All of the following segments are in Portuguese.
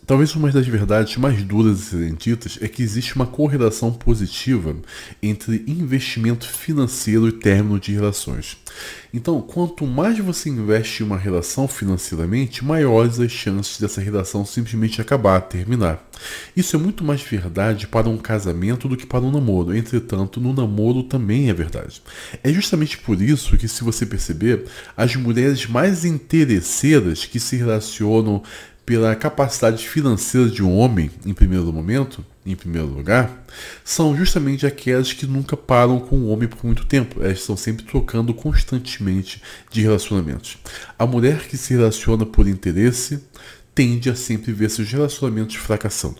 Talvez uma das verdades mais duras a serem ditas é que existe uma correlação positiva entre investimento financeiro e término de relações. Então, quanto mais você investe em uma relação financeiramente, maiores as chances dessa relação simplesmente acabar, terminar. Isso é muito mais verdade para um casamento do que para um namoro. Entretanto, no namoro também é verdade. É justamente por isso que, se você perceber, as mulheres mais interesseiras que se relacionam pela capacidade financeira de um homem, em primeiro momento, em primeiro lugar, são justamente aquelas que nunca param com o homem por muito tempo. Elas estão sempre trocando constantemente de relacionamentos. A mulher que se relaciona por interesse tende a sempre ver seus relacionamentos fracassando.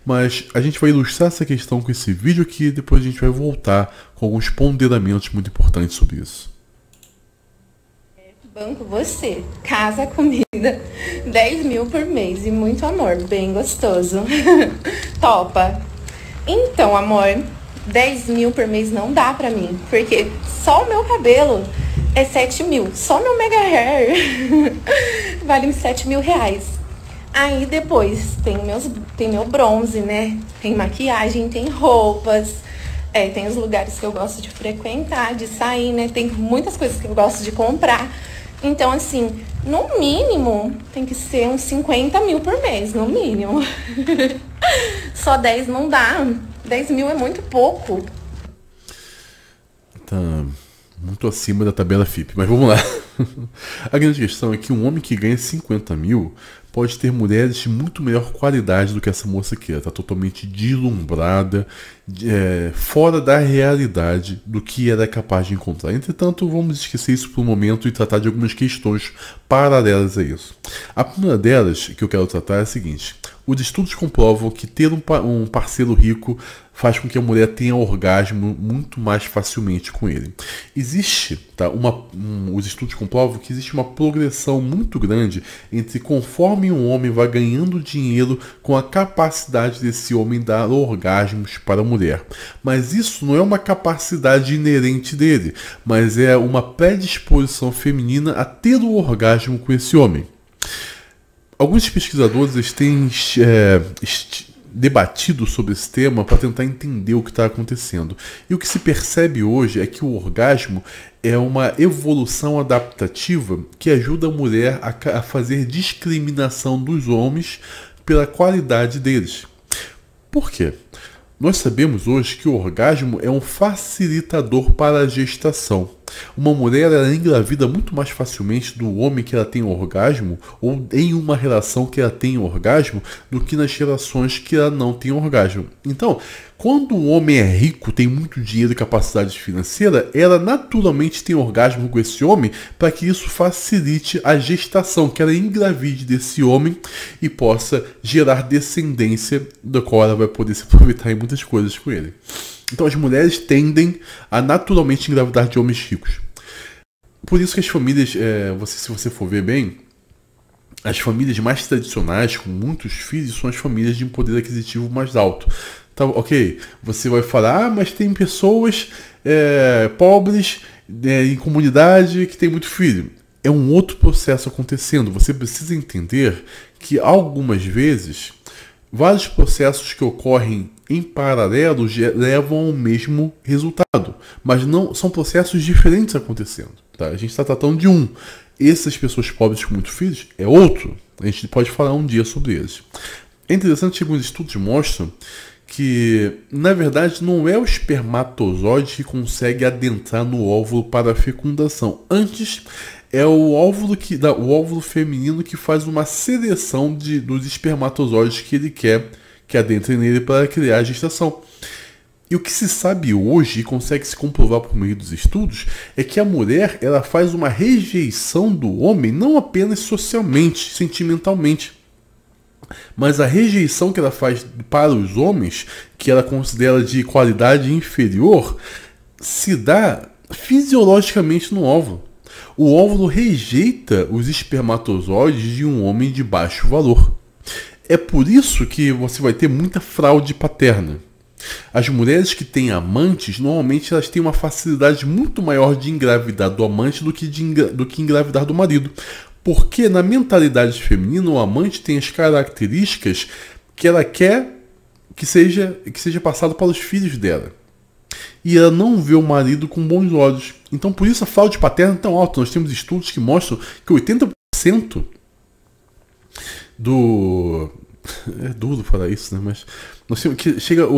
Mas a gente vai ilustrar essa questão com esse vídeo aqui e depois a gente vai voltar com alguns ponderamentos muito importantes sobre isso. Banco você, casa, comida, 10 mil por mês e muito amor, bem gostoso. Topa. Então, amor, 10 mil por mês não dá pra mim, porque só o meu cabelo é 7 mil, só meu mega hair vale uns 7 mil reais. Aí depois tem meu bronze, né? Tem maquiagem, tem roupas, tem os lugares que eu gosto de frequentar, de sair, né? Tem muitas coisas que eu gosto de comprar. Então, assim, no mínimo, tem que ser uns 50 mil por mês, no mínimo. Só 10 não dá. 10 mil é muito pouco. Tá muito acima da tabela FIP, mas vamos lá. A grande questão é que um homem que ganha 50 mil pode ter mulheres de muito melhor qualidade do que essa moça aqui. Ela está totalmente deslumbrada, fora da realidade do que ela é capaz de encontrar. Entretanto, vamos esquecer isso por um momento e tratar de algumas questões paralelas a isso. A primeira delas que eu quero tratar é a seguinte: os estudos comprovam que ter um parceiro rico faz com que a mulher tenha orgasmo muito mais facilmente com ele. Existe, tá, os estudos comprovam que existe uma progressão muito grande entre conforme um homem vai ganhando dinheiro com a capacidade desse homem dar orgasmos para a mulher. Mas isso não é uma capacidade inerente dele, mas é uma predisposição feminina a ter o orgasmo com esse homem. Alguns pesquisadores têm debatido sobre esse tema para tentar entender o que está acontecendo. E o que se percebe hoje é que o orgasmo é uma evolução adaptativa que ajuda a mulher a fazer discriminação dos homens pela qualidade deles. Por quê? Nós sabemos hoje que o orgasmo é um facilitador para a gestação. Uma mulher ela engravida muito mais facilmente do homem que ela tem orgasmo, ou em uma relação que ela tem orgasmo, do que nas relações que ela não tem orgasmo. Então, quando o homem é rico, tem muito dinheiro e capacidade financeira, ela naturalmente tem orgasmo com esse homem para que isso facilite a gestação, que ela engravide desse homem e possa gerar descendência, da qual ela vai poder se aproveitar em muitas coisas com ele. Então as mulheres tendem a naturalmente engravidar de homens ricos. Por isso que as famílias, se você for ver bem, as famílias mais tradicionais, com muitos filhos, são as famílias de um poder aquisitivo mais alto. Então, ok, você vai falar, mas tem pessoas pobres em comunidade que tem muito filho. É um outro processo acontecendo. Você precisa entender que algumas vezes vários processos que ocorrem em paralelo levam ao mesmo resultado, mas não são processos diferentes acontecendo. Tá? A gente está tratando de um. Essas pessoas pobres com muitos filhos é outro. A gente pode falar um dia sobre eles. É interessante que alguns estudos mostram que, na verdade, não é o espermatozoide que consegue adentrar no óvulo para a fecundação. Antes, é o óvulo feminino que faz uma seleção dos espermatozoides que ele quer que adentrem nele para criar a gestação. E o que se sabe hoje, e consegue se comprovar por meio dos estudos, é que a mulher ela faz uma rejeição do homem, não apenas socialmente, sentimentalmente, mas a rejeição que ela faz para os homens, que ela considera de qualidade inferior, se dá fisiologicamente no óvulo. O óvulo rejeita os espermatozoides de um homem de baixo valor. É por isso que você vai ter muita fraude paterna. As mulheres que têm amantes, normalmente elas têm uma facilidade muito maior de engravidar do amante do que engravidar do marido. Porque na mentalidade feminina, o amante tem as características que ela quer que seja passado para os filhos dela. E ela não vê o marido com bons olhos. Então, por isso a fraude paterna é tão alta. Nós temos estudos que mostram que 80% do... É duro falar isso, né? Mas nós temos que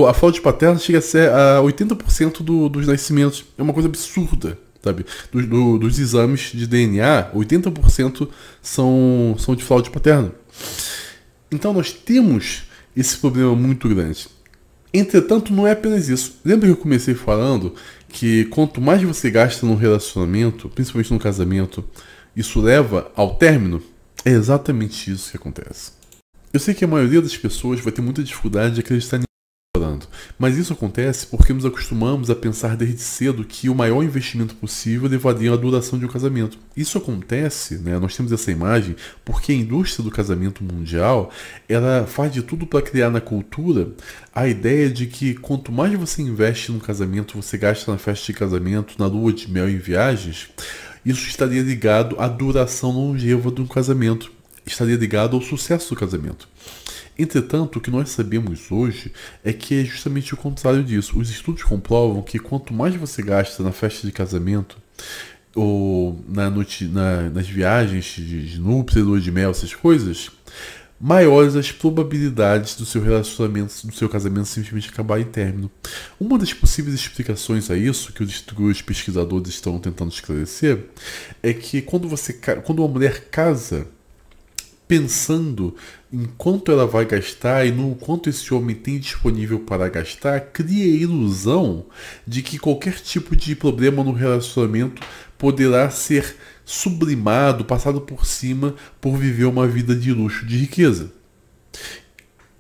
a fraude paterna chega a ser a 80% dos nascimentos. É uma coisa absurda, sabe? Dos exames de DNA, 80% são de fraude paterna. Então, nós temos esse problema muito grande. Entretanto, não é apenas isso. Lembra que eu comecei falando que quanto mais você gasta num relacionamento, principalmente no casamento, isso leva ao término? É exatamente isso que acontece. Eu sei que a maioria das pessoas vai ter muita dificuldade de acreditar nisso, mas isso acontece porque nos acostumamos a pensar desde cedo que o maior investimento possível levaria à duração de um casamento. Isso acontece, né? Nós temos essa imagem porque a indústria do casamento mundial ela faz de tudo para criar na cultura a ideia de que quanto mais você investe no casamento, você gasta na festa de casamento, na lua de mel e em viagens, isso estaria ligado à duração longeva de um casamento, estaria ligado ao sucesso do casamento. Entretanto, o que nós sabemos hoje é que é justamente o contrário disso. Os estudos comprovam que quanto mais você gasta na festa de casamento ou nas viagens de núpcia, lua de mel, essas coisas, maiores as probabilidades do seu relacionamento, do seu casamento simplesmente acabar em término. Uma das possíveis explicações a isso, que os pesquisadores estão tentando esclarecer, é que quando uma mulher casa pensando em quanto ela vai gastar e no quanto esse homem tem disponível para gastar, cria a ilusão de que qualquer tipo de problema no relacionamento poderá ser sublimado, passado por cima por viver uma vida de luxo, de riqueza.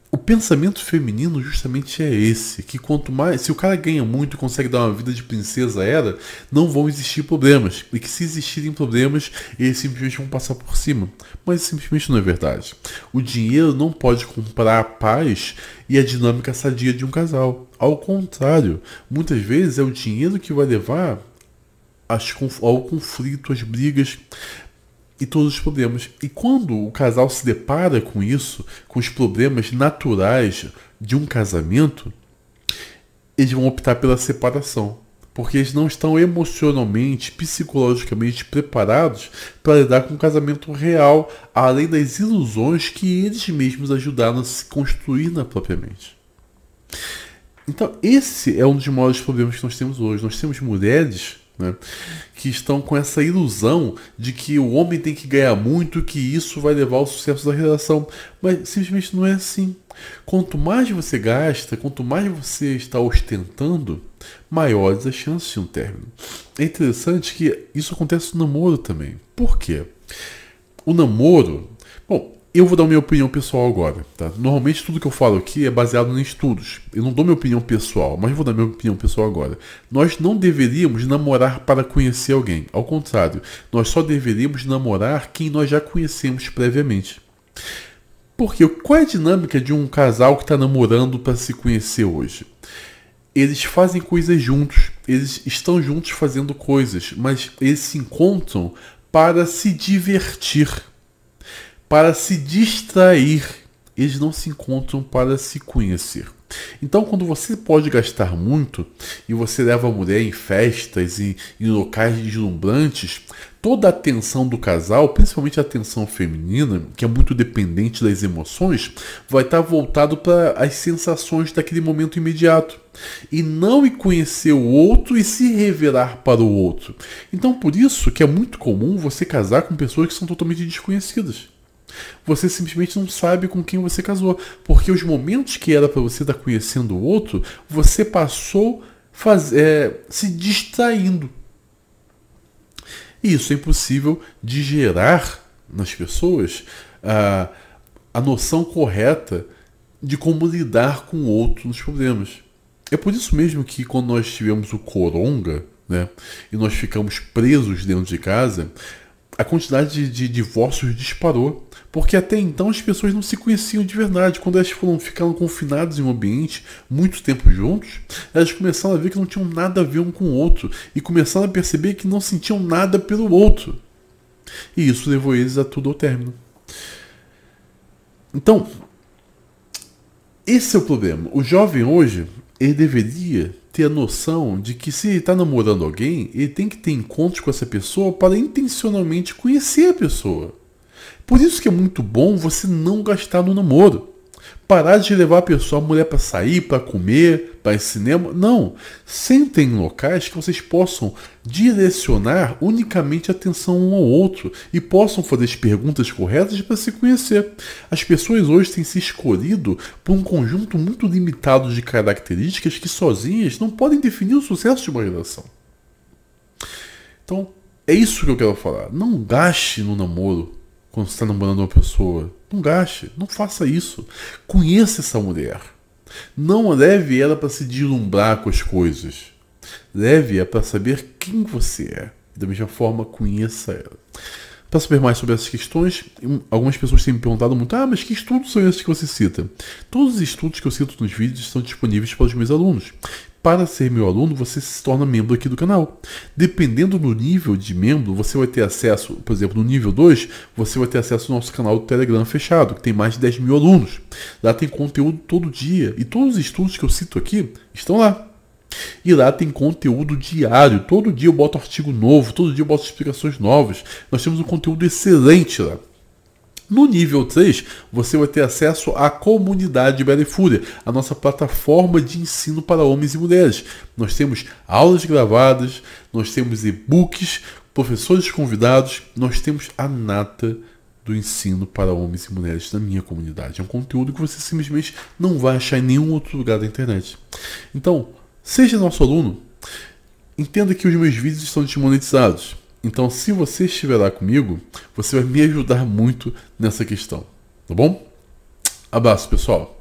O pensamento feminino justamente é esse, que quanto mais, se o cara ganha muito e consegue dar uma vida de princesa a ela, não vão existir problemas, e que se existirem problemas, eles simplesmente vão passar por cima. Mas simplesmente não é verdade. O dinheiro não pode comprar a paz e a dinâmica sadia de um casal. Ao contrário, muitas vezes é o dinheiro que vai levar ao conflito, às brigas e todos os problemas. E quando o casal se depara com isso, com os problemas naturais de um casamento, eles vão optar pela separação. Porque eles não estão emocionalmente, psicologicamente preparados para lidar com um casamento real, além das ilusões que eles mesmos ajudaram a se construir na própria mente. Então, esse é um dos maiores problemas que nós temos hoje. Nós temos mulheres, né, que estão com essa ilusão de que o homem tem que ganhar muito, que isso vai levar ao sucesso da relação, mas simplesmente não é assim. Quanto mais você gasta, quanto mais você está ostentando, maiores as chances de um término. É interessante que isso acontece no namoro também. Por quê? O namoro... Bom, eu vou dar minha opinião pessoal agora, tá? Normalmente tudo que eu falo aqui é baseado em estudos. Eu não dou minha opinião pessoal, mas vou dar minha opinião pessoal agora. Nós não deveríamos namorar para conhecer alguém. Ao contrário, nós só deveríamos namorar quem nós já conhecemos previamente. Porque qual é a dinâmica de um casal que está namorando para se conhecer hoje? Eles fazem coisas juntos, eles estão juntos fazendo coisas, mas eles se encontram para se divertir, para se distrair. Eles não se encontram para se conhecer. Então, quando você pode gastar muito e você leva a mulher em festas e em locais deslumbrantes, toda a atenção do casal, principalmente a atenção feminina, que é muito dependente das emoções, vai estar voltado para as sensações daquele momento imediato. E não ir conhecer o outro e se revelar para o outro. Então, por isso que é muito comum você casar com pessoas que são totalmente desconhecidas. Você simplesmente não sabe com quem você casou, porque os momentos que era para você estar conhecendo o outro, você passou se distraindo. E isso é impossível de gerar nas pessoas a noção correta de como lidar com o outro nos problemas. É por isso mesmo que quando nós tivemos o coronga, né, e nós ficamos presos dentro de casa, a quantidade de divórcios disparou. Porque até então as pessoas não se conheciam de verdade. Quando elas ficaram confinadas em um ambiente muito tempo juntos, elas começaram a ver que não tinham nada a ver um com o outro. E começaram a perceber que não sentiam nada pelo outro. E isso levou eles a tudo ao término. Então, esse é o problema. O jovem hoje, ele deveria ter a noção de que se ele está namorando alguém, ele tem que ter encontros com essa pessoa para intencionalmente conhecer a pessoa. Por isso que é muito bom você não gastar no namoro. Parar de levar a mulher para sair, para comer, para ir ao cinema. Não. Sentem em locais que vocês possam direcionar unicamente a atenção um ao outro e possam fazer as perguntas corretas para se conhecer. As pessoas hoje têm se escolhido por um conjunto muito limitado de características que sozinhas não podem definir o sucesso de uma relação. Então, é isso que eu quero falar. Não gaste no namoro quando você está namorando uma pessoa. Não gaste, não faça isso. Conheça essa mulher. Não leve ela para se deslumbrar com as coisas. Leve-a para saber quem você é. Da mesma forma, conheça ela. Para saber mais sobre essas questões, algumas pessoas têm me perguntado muito: mas que estudos são esses que você cita? Todos os estudos que eu cito nos vídeos estão disponíveis para os meus alunos. Para ser meu aluno, você se torna membro aqui do canal. Dependendo do nível de membro, você vai ter acesso, por exemplo, no nível 2, você vai ter acesso ao nosso canal do Telegram fechado, que tem mais de 10 mil alunos. Lá tem conteúdo todo dia. E todos os estudos que eu cito aqui estão lá. E lá tem conteúdo diário. Todo dia eu boto artigo novo, todo dia eu boto explicações novas. Nós temos um conteúdo excelente lá. No nível 3, você vai ter acesso à comunidade Bela e Fúria, a nossa plataforma de ensino para homens e mulheres. Nós temos aulas gravadas, nós temos e-books, professores convidados, nós temos a nata do ensino para homens e mulheres na minha comunidade. É um conteúdo que você simplesmente não vai achar em nenhum outro lugar da internet. Então, seja nosso aluno, entenda que os meus vídeos estão desmonetizados. Então, se você estiver lá comigo, você vai me ajudar muito nessa questão, tá bom? Abraço, pessoal!